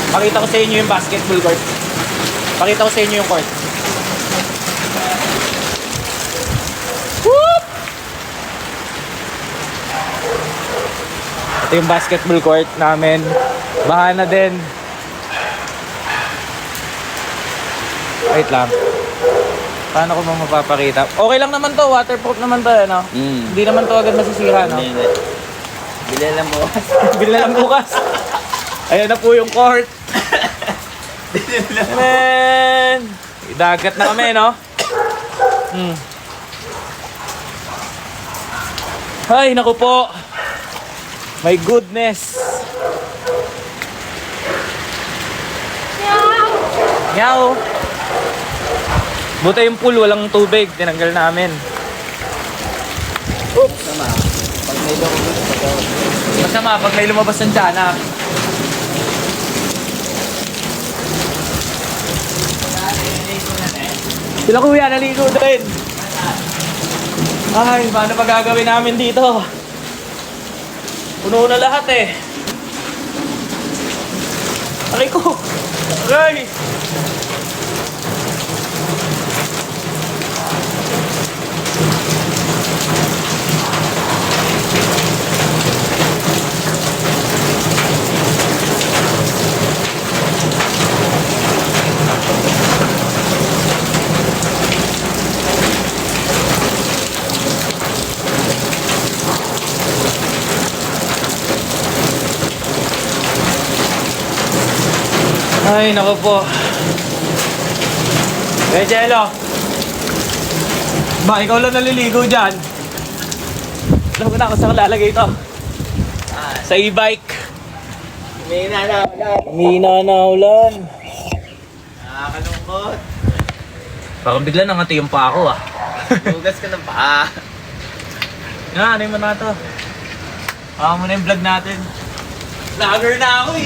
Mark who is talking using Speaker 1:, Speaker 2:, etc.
Speaker 1: Pakita ko sa inyo yung basketball court. Pakita ko sa inyo yung court. Whoop! Ito yung basketball court namin. Baha na din. Wait lang. Paano ko ba mapapakita? Okay lang naman to, waterproof naman to, ano? Hindi naman to agad masisira, no?
Speaker 2: Hindi. Bili lang bukas.
Speaker 1: Bili lang bukas. Ayan na po yung court. Amen. Dagat na kami, no? Ay, naku po. My goodness. Meow. Buta yung pool, walang tubig. Tinanggal namin. Oops.
Speaker 2: Masama, pag may lumabas
Speaker 1: Masama pag may lumabas ng tiyanak. Sila kuya, naligo din. Ay, paano pa gagawin namin dito? Puno na lahat eh. Aray ko. Aray. Ay, naku po. Jello. Ba, ikaw lang naliligo dyan. Alam ko na kung saan lalagay ito. Sa e-bike. Humina na ulan.
Speaker 2: Nakakalungkot.
Speaker 1: Parang bigla nangati yung pa ako ah.
Speaker 2: Hugas ka ng paa.
Speaker 1: Ano mo na ito? Baka mo na yung vlog natin. Vlogger na ako eh.